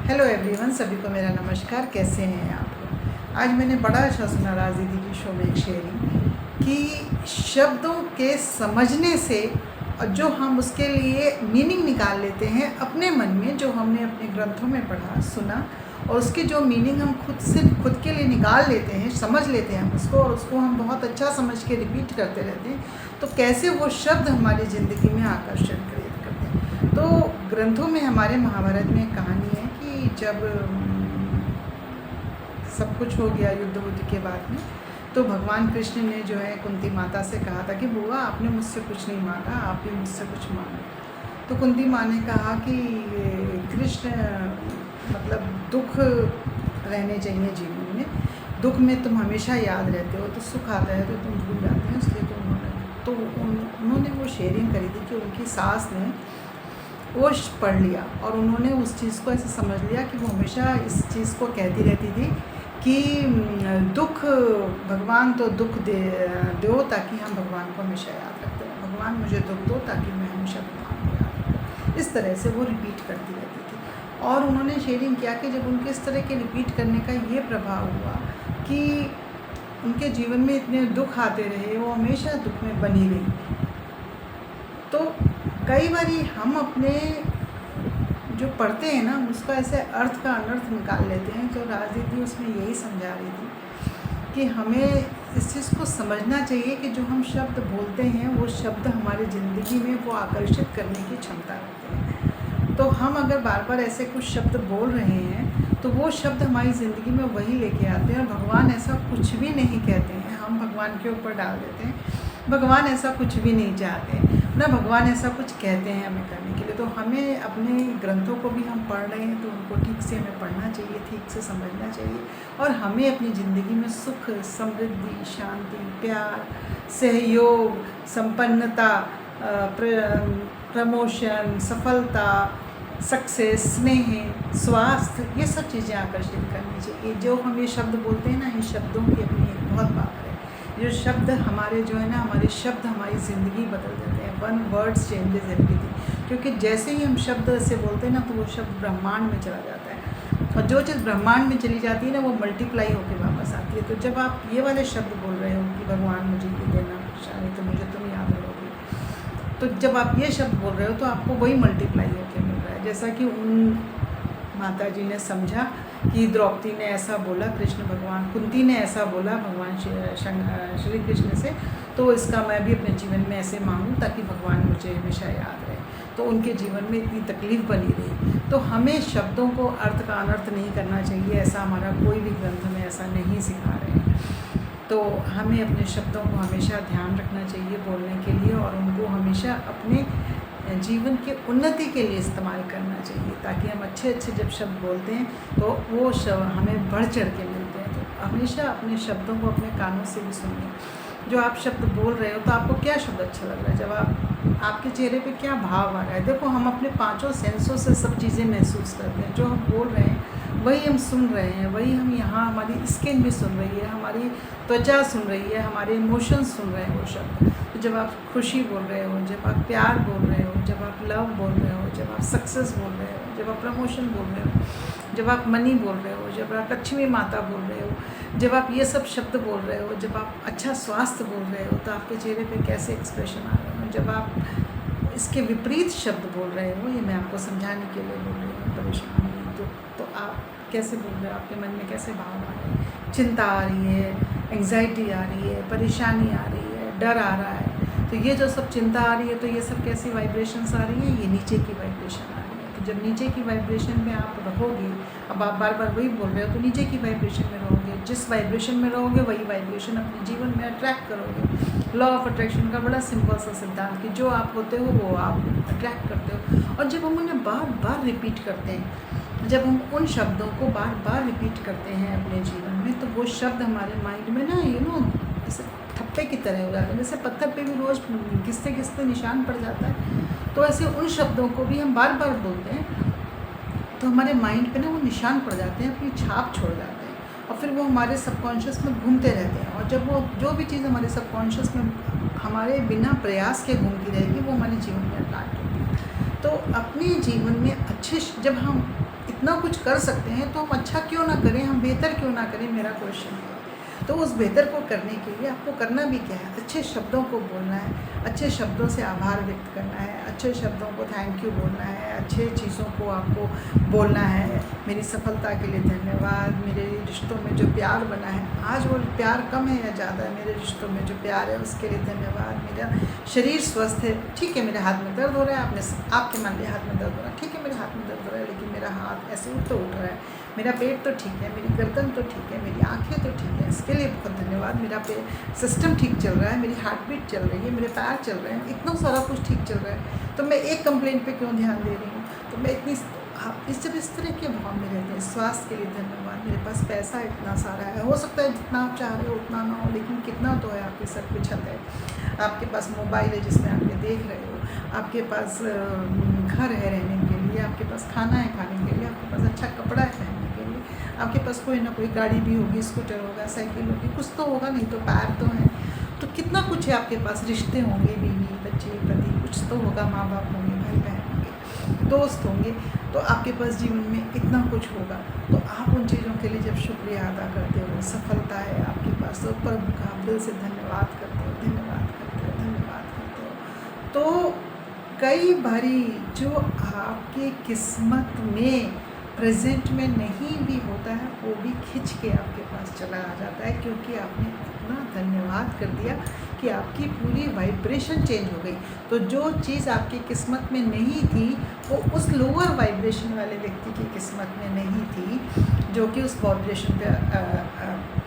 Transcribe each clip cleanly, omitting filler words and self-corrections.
Hello everyone, सभी को मेरा नमस्कार। कैसे हैं आप लोग? आज मैंने बड़ा अच्छा सुना राज दीदी की शो में एक शेयरिंग कि शब्दों के समझने से और जो हम उसके लिए मीनिंग निकाल लेते हैं अपने मन में, जो हमने अपने ग्रंथों में पढ़ा सुना, और उसके जो मीनिंग हम खुद के लिए निकाल लेते हैं, समझ लेते हैं हम उसको, और उसको हम बहुत अच्छा समझ के रिपीट करते रहते हैं, तो कैसे वो शब्द हमारी ज़िंदगी में आकर्षण क्रिएट करते हैं। तो ग्रंथों में हमारे महाभारत में एक कहानी है कि जब सब कुछ हो गया युद्ध के बाद में, तो भगवान कृष्ण ने जो है कुंती माता से कहा था कि बुआ आपने मुझसे कुछ नहीं मांगा, आप भी मुझसे कुछ मांगो। तो कुंती माँ ने कहा कि कृष्ण मतलब दुख रहने चाहिए जीवन में, दुख में तुम हमेशा याद रहते हो, तो सुख आता है तो तुम भूल जाते हो, इसलिए तो उन्होंने वो शेयरिंग करी थी कि उनकी सास ने वो पढ़ लिया और उन्होंने उस चीज़ को ऐसे समझ लिया कि वो हमेशा इस चीज़ को कहती रहती थी कि दुख भगवान तो दुख दो ताकि हम भगवान को हमेशा याद रखते हैं, भगवान मुझे दुख दो ताकि मैं हमेशा भगवान को याद रखूँ। इस तरह से वो रिपीट करती रहती थी और उन्होंने शेयरिंग किया कि जब उनके इस तरह के रिपीट करने का ये प्रभाव हुआ कि उनके जीवन में इतने दुख आते रहे, वो हमेशा दुख में बनी रही। तो कई बारी हम अपने जो पढ़ते हैं ना उसका ऐसे अर्थ का अनर्थ निकाल लेते हैं। तो राजनीति उसमें यही समझा रही थी कि हमें इस चीज़ को समझना चाहिए कि जो हम शब्द बोलते हैं वो शब्द हमारी ज़िंदगी में वो आकर्षित करने की क्षमता रखते हैं। तो हम अगर बार बार ऐसे कुछ शब्द बोल रहे हैं तो वो शब्द हमारी ज़िंदगी में वही लेके आते हैं। और भगवान ऐसा कुछ भी नहीं कहते हैं, हम भगवान के ऊपर डाल देते हैं। भगवान ऐसा कुछ भी नहीं चाहते ना, भगवान ऐसा कुछ कहते हैं हमें करने के लिए। तो हमें अपने ग्रंथों को भी हम पढ़ रहे हैं तो उनको ठीक से हमें पढ़ना चाहिए, ठीक से समझना चाहिए, और हमें अपनी ज़िंदगी में सुख, समृद्धि, शांति, प्यार, सहयोग, संपन्नता, प्रमोशन, सफलता, सक्सेस, स्नेह, स्वास्थ्य, ये सब चीज़ें आकर्षित करनी चाहिए। जो हम ये शब्द बोलते हैं ना, इन शब्दों की अपनी एक बहुत बात है। जो शब्द हमारे जो है ना, हमारे शब्द हमारी ज़िंदगी बदल देते हैं। One words changes everything. क्योंकि जैसे ही हम शब्द से बोलते हैं ना तो वो शब्द ब्रह्मांड में चला जाता है, और जो चीज़ ब्रह्मांड में चली जाती है ना वो मल्टीप्लाई होकर वापस आती है। तो जब आप ये वाले शब्द बोल रहे हो कि भगवान मुझे ये देना, शायद तो मुझे तुम याद रहोगे, तो जब आप ये शब्द बोल रहे हो तो आपको वही मल्टीप्लाई होकर मिल रहा है। जैसा कि उन माता जी ने समझा कि द्रौपदी ने ऐसा बोला, कृष्ण भगवान, कुंती ने ऐसा बोला भगवान श्री कृष्ण से, तो इसका मैं भी अपने जीवन में ऐसे मांगूँ ताकि भगवान मुझे हमेशा याद रहे। तो उनके जीवन में इतनी तकलीफ़ बनी रही। तो हमें शब्दों को अर्थ का अनर्थ नहीं करना चाहिए, ऐसा हमारा कोई भी ग्रंथ में ऐसा नहीं सिखा रहे हैं। तो हमें अपने शब्दों को हमेशा ध्यान रखना चाहिए बोलने के लिए, और उनको हमेशा अपने जीवन के उन्नति के लिए इस्तेमाल करना चाहिए, ताकि हम अच्छे जब शब्द बोलते हैं तो वो शब्द हमें बढ़ चढ़ के मिलते हैं। तो हमेशा अपने शब्दों को अपने कानों से भी सुनिए। जो आप शब्द बोल रहे हो तो आपको क्या शब्द अच्छा लग रहा है, जब आपके चेहरे पे क्या भाव आ रहा है। देखो, हम अपने पांचों सेंसों से सब चीज़ें महसूस करते हैं। जो हम बोल रहे हैं वही हम सुन रहे हैं, वही हम यहाँ हमारी स्किन भी सुन रही है, हमारी त्वचा सुन रही है, हमारे इमोशंस सुन रहे हैं वो शब्द। तो जब आप खुशी बोल रहे हो, जब आप प्यार बोल रहे हो, जब आप लव बोल रहे हो, जब आप सक्सेस बोल रहे हो, जब आप प्रमोशन बोल रहे हो, जब आप मनी बोल रहे हो, जब आप लक्ष्मी माता बोल रहे हो, जब आप ये सब शब्द बोल रहे हो, जब आप अच्छा स्वास्थ्य बोल रहे हो, तो आपके चेहरे पे कैसे एक्सप्रेशन आ रहे हो। जब आप इसके विपरीत शब्द बोल रहे हो, ये मैं आपको समझाने के लिए बोल रही हूँ, परेशानी तो आप कैसे बोल रहे हो, आपके मन में कैसे भाव आ रहे हैं। चिंता आ रही है, एंग्जाइटी आ रही है, परेशानी आ रही है, डर आ रहा है, तो ये जो सब चिंता आ रही है, तो ये सब कैसी वाइब्रेशंस आ रही है, ये नीचे की वाइब्रेशन आ रही है। तो जब नीचे की वाइब्रेशन में आप रहोगे, अब आप बार बार वही बोल रहे हो, तो नीचे की वाइब्रेशन में रहोगे। जिस वाइब्रेशन में रहोगे वही वाइब्रेशन अपने जीवन में अट्रैक्ट करोगे। लॉ ऑफ अट्रैक्शन का बड़ा सिंपल सा सिद्धांत कि जो आप होते हो वो आप अट्रैक्ट करते हो। और जब हम उन्हें बार बार रिपीट करते हैं, जब हम उन शब्दों को बार बार रिपीट करते हैं अपने जीवन में, तो वो शब्द हमारे माइंड में ना ऐसे ठप्पे की तरह हो जाते हैं। जैसे पत्थर पे भी रोज़ घिसते घिसते निशान पड़ जाता है, तो ऐसे उन शब्दों को भी हम बार बार बोलते हैं तो हमारे माइंड पे ना वो निशान पड़ जाते हैं, अपनी छाप छोड़ जाते हैं, और फिर वो हमारे सबकॉन्शियस में घूमते रहते हैं। और जब वो जो भी चीज़ हमारे सबकॉन्शियस में हमारे बिना प्रयास के घूमती रहेगी वो हमारे जीवन में अट्रैक्ट होगी। तो अपने जीवन में जब हम इतना कुछ कर सकते हैं तो हम अच्छा क्यों ना करें, हम बेहतर क्यों ना करें, मेरा क्वेश्चन है। तो उस बेहतर को करने के लिए आपको करना भी क्या है, अच्छे शब्दों को बोलना है, अच्छे शब्दों से आभार व्यक्त करना है, अच्छे शब्दों को थैंक यू बोलना है, अच्छे चीज़ों को आपको बोलना है। मेरी सफलता के लिए धन्यवाद, मेरे रिश्तों में जो प्यार बना है, आज वो प्यार कम है या ज़्यादा है, मेरे रिश्तों में जो प्यार है उसके लिए धन्यवाद। मेरा शरीर स्वस्थ है, ठीक है, मेरे हाथ में दर्द हो रहा है, आपके मान लिया हाथ में दर्द हो रहा है, ठीक है, मेरे हाथ में दर्द हो रहा है, लेकिन मेरा हाथ ऐसे उठ रहा है, मेरा पेट तो ठीक है, मेरी गर्दन तो ठीक है, मेरी आंखें तो ठीक है, इसके लिए बहुत धन्यवाद। मेरा सिस्टम ठीक चल रहा है, मेरी हार्ट बीट चल रही है, मेरे पैर चल रहे हैं, इतना सारा कुछ ठीक चल रहा है, तो मैं एक कंप्लेंट पे क्यों ध्यान दे रही हूँ। तो मैं इतनी जब इस तरह के भाव में रहते हैं, स्वास्थ्य के लिए धन्यवाद, मेरे पास पैसा इतना सारा है, हो सकता है जितना आप चाह रहे हो उतना ना हो, लेकिन कितना तो है, आपके सर पे छत है, आपके पास मोबाइल है जिसमें आप ये देख रहे हो, आपके पास घर है रहने के लिए, आपके पास खाना है खाने के लिए, आपके पास अच्छा कपड़ा है पहनने के लिए, आपके पास कोई ना कोई गाड़ी भी होगी, स्कूटर होगा, साइकिल होगी, कुछ तो होगा, नहीं तो पैर तो हैं, तो कितना कुछ है आपके पास, रिश्ते होंगे, बीवी बच्चे पति, कुछ तो होगा, माँ बाप होंगे, भाई बहन होंगे, दोस्त होंगे, तो आपके पास जीवन में इतना कुछ होगा। तो आप उन चीज़ों के लिए जब शुक्रिया अदा करते हो, सफलता है आपके पास, तो प्रभु का आप दिल से धन्यवाद करते हो, धन्यवाद करते हो, धन्यवाद करते हो। तो कई बारी जो आपकी किस्मत में प्रेजेंट में नहीं भी होता है, वो भी खिंच के आपके पास चला आ जाता है, क्योंकि आपने इतना धन्यवाद कर दिया कि आपकी पूरी वाइब्रेशन चेंज हो गई। तो जो चीज़ आपकी किस्मत में नहीं थी, वो उस लोअर वाइब्रेशन वाले व्यक्ति की किस्मत में नहीं थी, जो कि उस वाइब्रेशन पे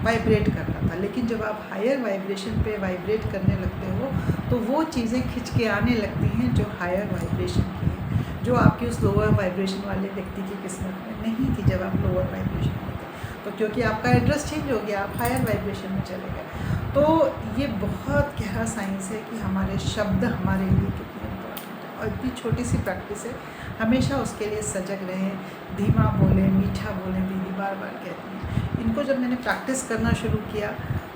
वाइब्रेट कर रहा था। लेकिन जब आप हायर वाइब्रेशन पे वाइब्रेट करने लगते हो, तो वो चीज़ें खिंच के आने लगती हैं जो हायर वाइब्रेशन की है, जो आपकी उस लोअर वाइब्रेशन वाले व्यक्ति की किस्मत में नहीं थी जब आप लोअर वाइब्रेशन में थे। तो क्योंकि आपका एड्रेस चेंज हो गया, आप हायर वाइब्रेशन में चले गए। तो ये बहुत गहरा साइंस है कि हमारे शब्द हमारे लिए कितने इम्पोर्टेंट है, और इतनी छोटी सी प्रैक्टिस है, हमेशा उसके लिए सजग रहें, धीमा बोलें, मीठा बोलें, दीदी बार बार कहती हैं। इनको जब मैंने प्रैक्टिस करना शुरू किया,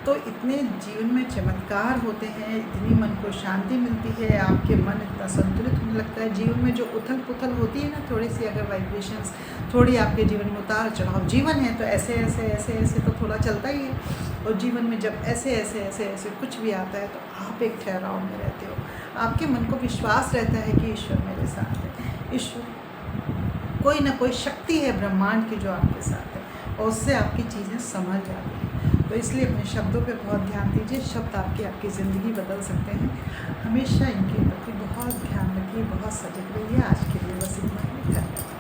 तो इतने जीवन में चमत्कार होते हैं, इतनी मन को शांति मिलती है, आपके मन इतना संतुलित होने लगता है। जीवन में जो उथल पुथल होती है ना, थोड़ी सी अगर वाइब्रेशंस, थोड़ी आपके जीवन में उतार चढ़ाव, जीवन है तो ऐसे ऐसे ऐसे ऐसे तो थोड़ा चलता ही है। और जीवन में जब ऐसे ऐसे ऐसे ऐसे कुछ भी आता है, तो आप एक ठहराव में रहते हो, आपके मन को विश्वास रहता है कि ईश्वर मेरे साथ है, ईश्वर कोई ना कोई शक्ति है ब्रह्मांड की जो आपके साथ है, और उससे आपकी चीज़ें समझ जाती हैं। तो इसलिए अपने शब्दों पे बहुत ध्यान दीजिए, शब्द आपकी ज़िंदगी बदल सकते हैं। हमेशा इनके प्रति बहुत ध्यान रखिए, बहुत सजग रहिए। आज के लिए बस इतना ही। धन्यवाद।